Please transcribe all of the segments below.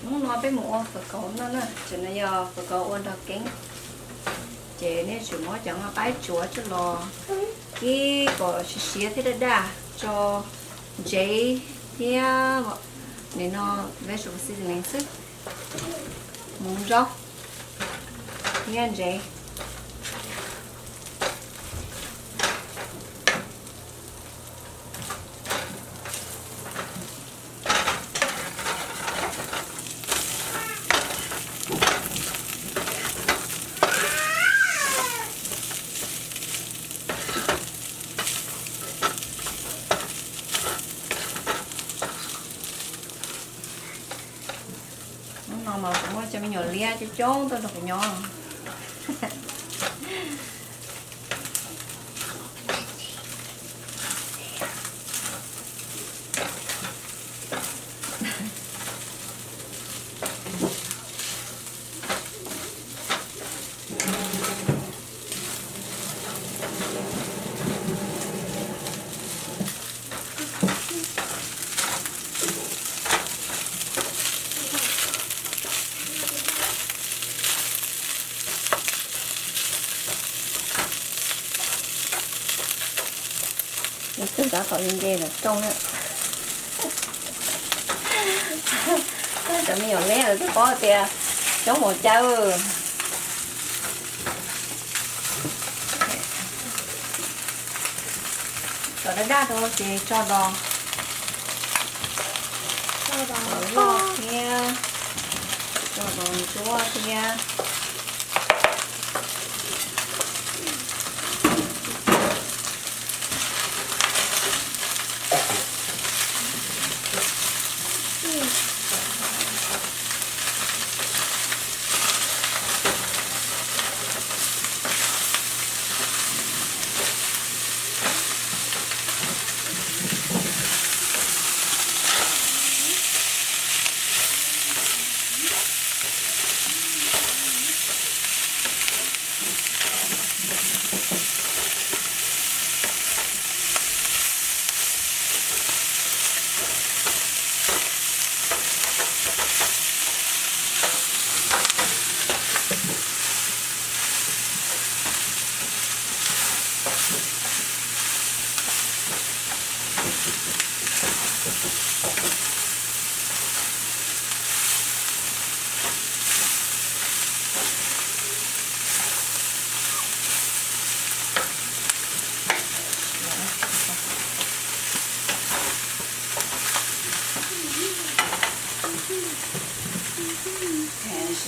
muốn nói với mua phải có nó nè cho nên giờ phải có ôn thật kính chế nên chỉ mỗi chẳng là bái chúa cho lo cái có xía thế đó đã cho giấy thì nên nó vegetable seasoning sức muốn rau thì ăn giấy nó mà cũng có cho mình nhỏ lia cho chó tôi đọc nhỏ tất cả có những gì là trong đó cho mình nhỏ lia rồi có tiền chống một cháo rồi nó ra thôi thì cho đòn kia cho đòn chua kia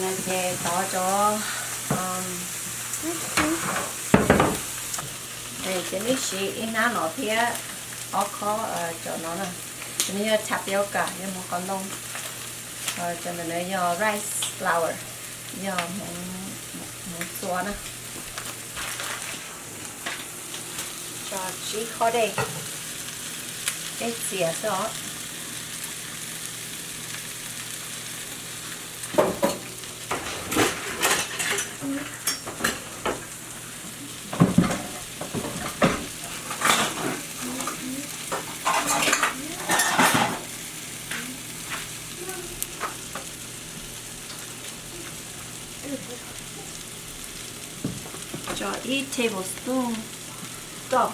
nên chè tỏ cho đây cái nước xí in nó nọ thì ó khó cho nó nè cho nên tapioca như một con lông cho nên nó rice flour giờ một xóa nè cho chỉ khó đây cái xỉa đó cho ít tablespoon to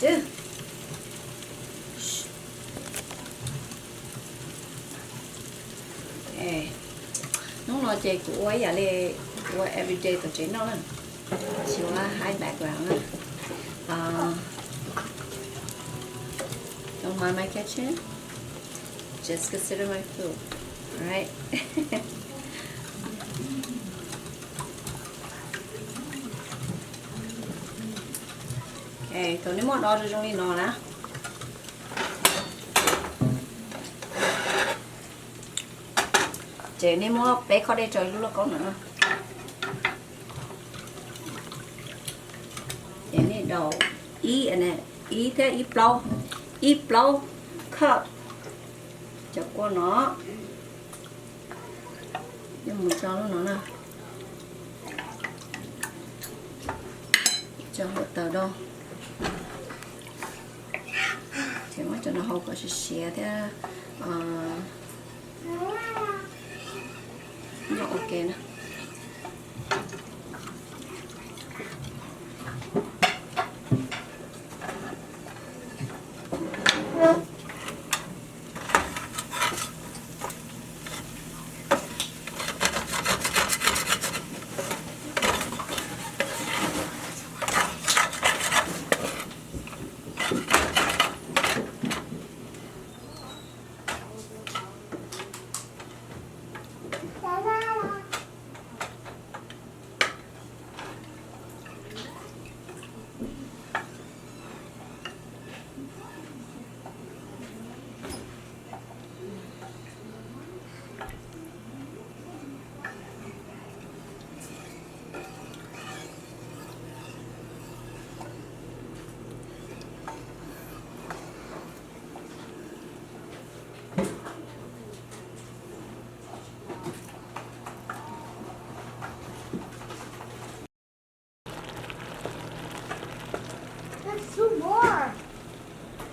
chứ nó nói chơi của ấy giờ là của everyday tổ chức nó lên chiều là hai background á trong my kitchen just consider my food. Alright? Okay, tôi nếu một đó trong đi nó nè. Chị nếu một bé khó đây trời lúc là có nữa. Chị này đầu ý này, ý thế ý plau cup. Cho qua nó. Nhưng một cho nó nè. Cho một tờ đâu. Thì mới cho nó hộp có sẽ thế nó ok nè.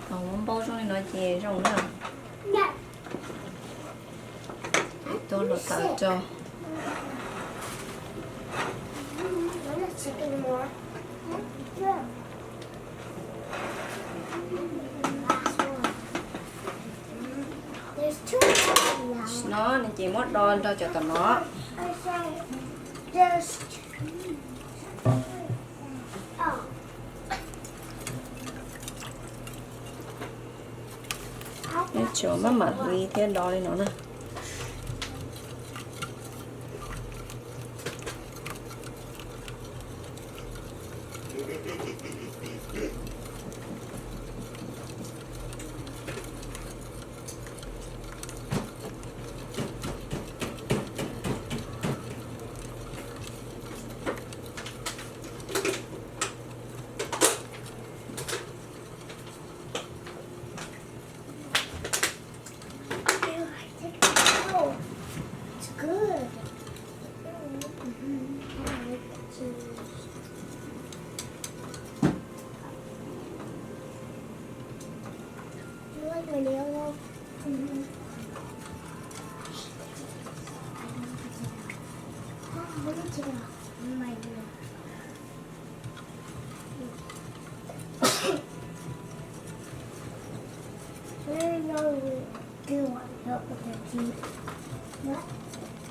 Còn muốn bao trong này nó chè trong nữa. Tôi lột tạo cho. Nó nên chỉ mất đòn cho tụi nó. Cái chỗ mà mặt vì thế đó lên nó nè.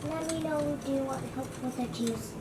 Let me know, do you want help with the cheese?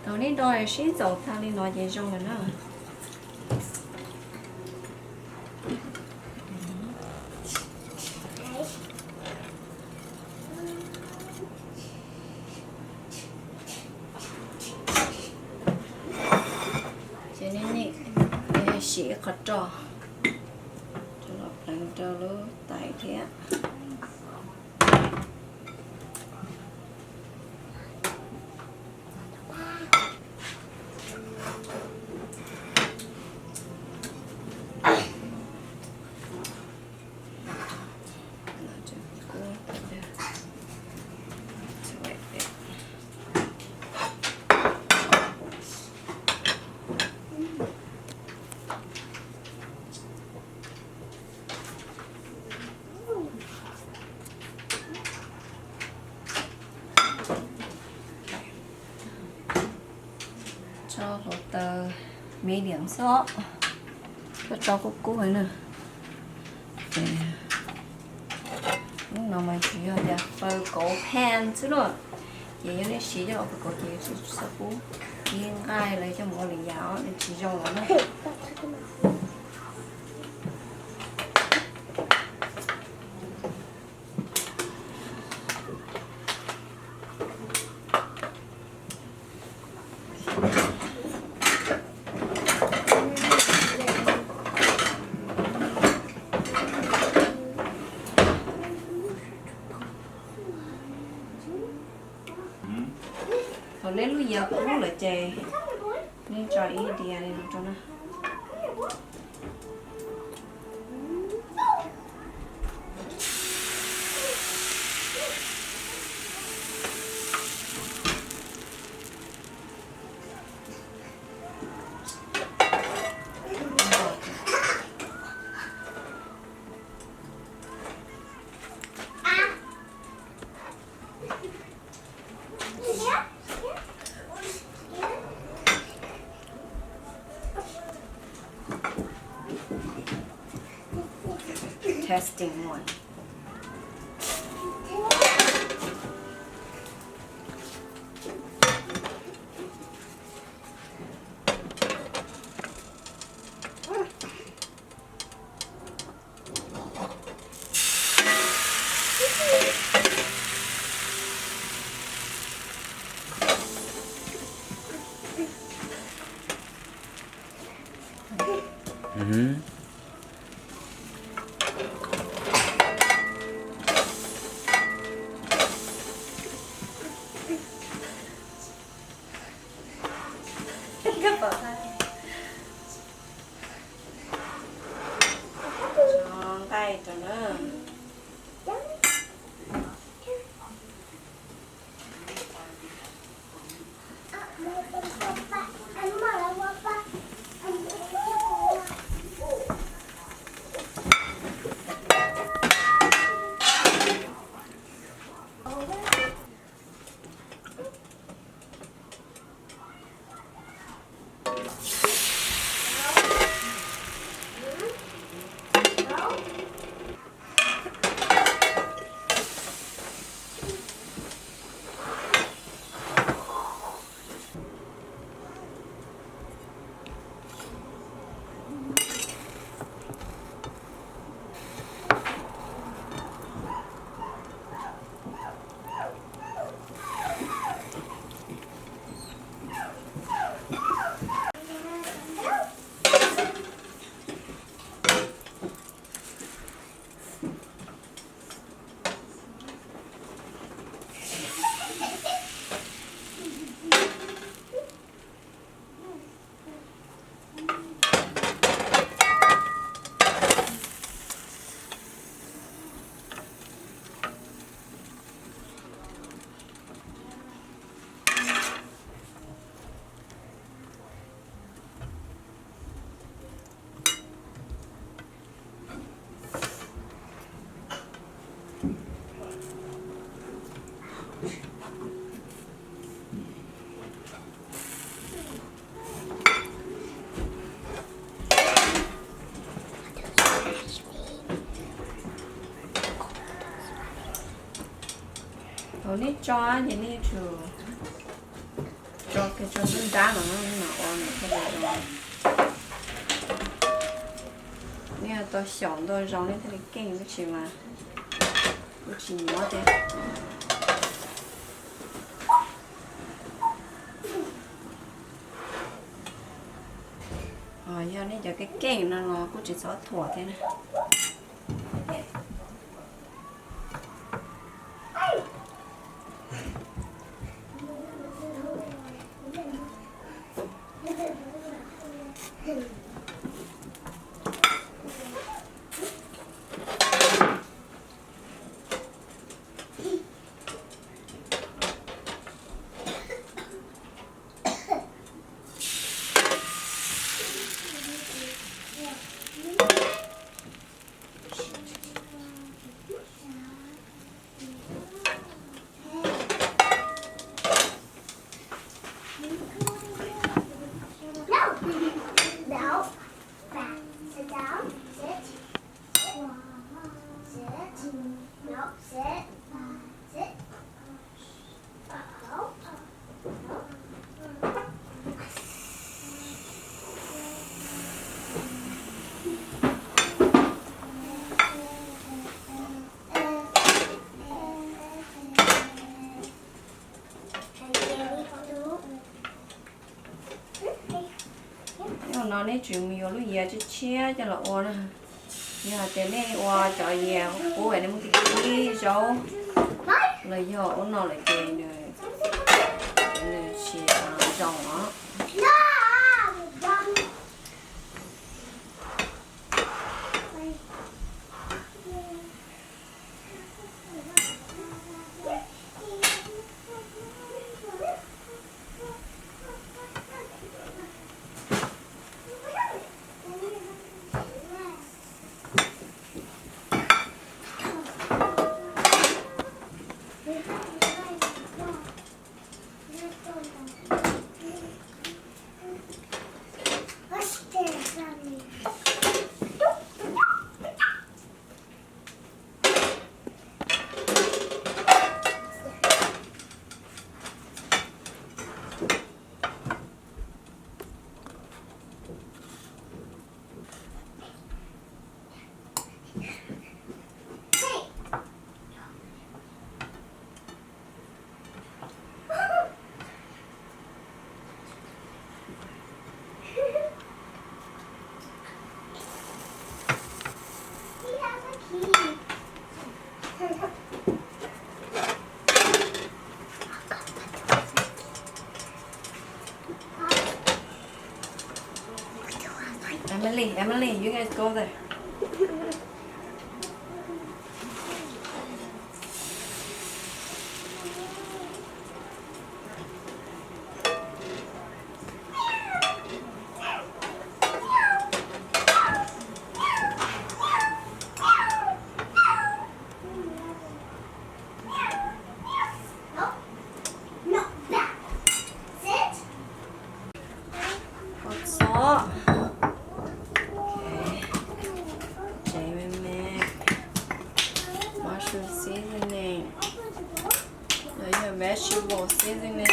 Tao nên đòi xí dầu thang đi nói gì trong rồi nữa. Cho nên nè, để xí khó trò. Cho nó làm cho nó tại thế. medium salt cho cú ấy nè nó mà chỉ là để phơi cổ pan chứ rồi vậy nó xí cho cổ gì sắp cú yên ai lấy cho mọi người giáo để chỉ cho nó lấy lúc giờ cũng là chè nên cho ý đi này cho nó testing one. Mm-hmm. Tay cho nó Only cho you need to cho cái cho nó đá nó on cái này rồi nè tôi想tôi rong lên cái kinh cái gì mà cái gì nữa đấy giờ này giờ cái kinh nó cũng chỉ có thua thế này No, sit. Sit. No. nhưng nó này chịu nhiều lúc giờ chứ chia cho là ôn à nhưng mà thế này qua cho nhiều cô ấy muốn đi rồi là do nó lại tiền rồi chia rồng đó Emily, you guys go there. What's up? Mushroom seasoning. Now you have vegetable seasoning.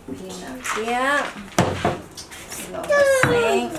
Peanuts here. Sing.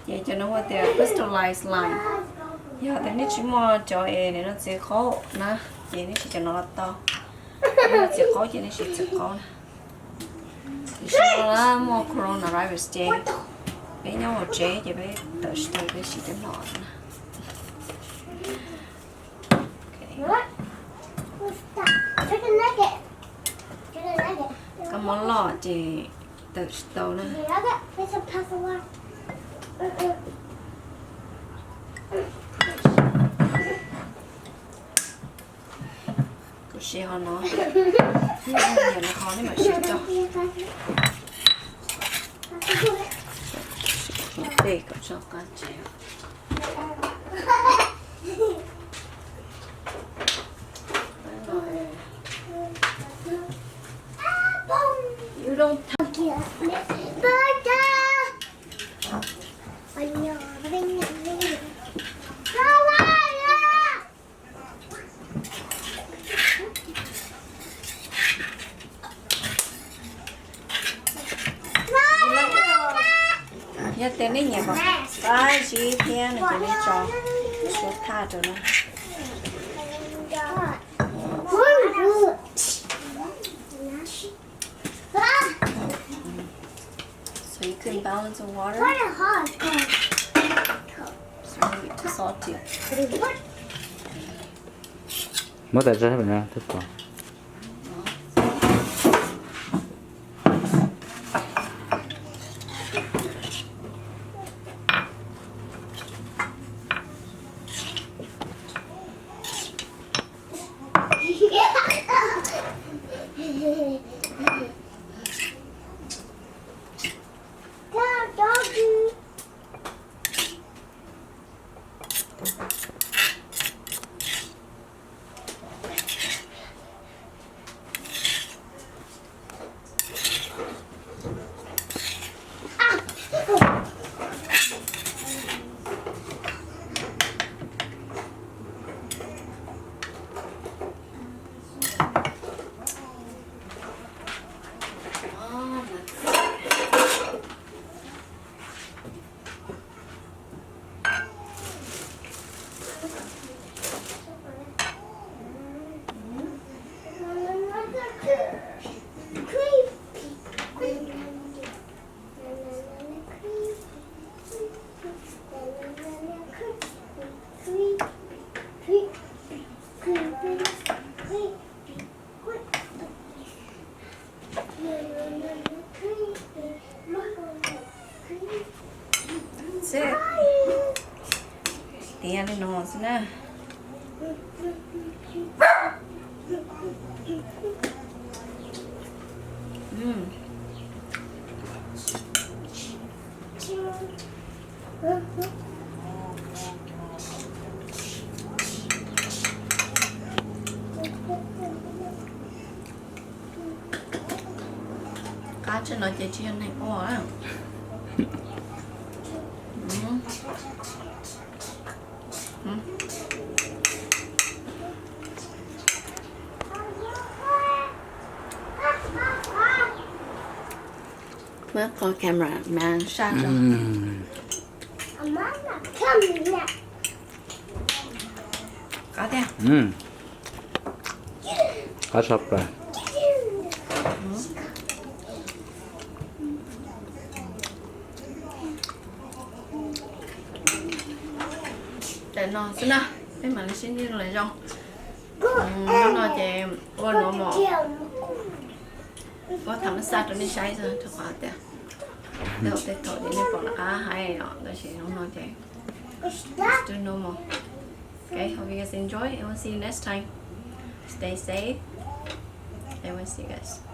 Vậy cho nó qua tiền crystallized line. Giờ thì nó chỉ mua cho em này nó sẽ khó nè, vậy nó chỉ cho nó là to, nó sẽ khó cho nó sẽ khó nè. Thì sau đó mua coronavirus chế, bé nhau một chế thì bé tự stay bé chỉ cho nó nè. Cái món lọ thì tự stay nè. Cứ xe họ nó giờ nó khó để mà xe cho để có cho cá chéo. You don't nhất tên này nhỉ bảo cái gì thế này cho nên cho số tha cho nó so you can balance the water so maybe too salty 뭐 대체 해보냐 됐고 that's it tiền đi nó nè cá cho nó chạy chiên này có à Well, call camera man shot cho có thế cá sọc rồi để nó xin nào cái mà nó xin đi lại trong nó chạy qua nó mò có thằng nó sát cho nó cháy rồi cho khóa tiền đâu để thổi đến đây còn là cá hay đó đó chỉ nó chạy just do normal okay hope you guys enjoy and we'll see you next time stay safe and we'll see you guys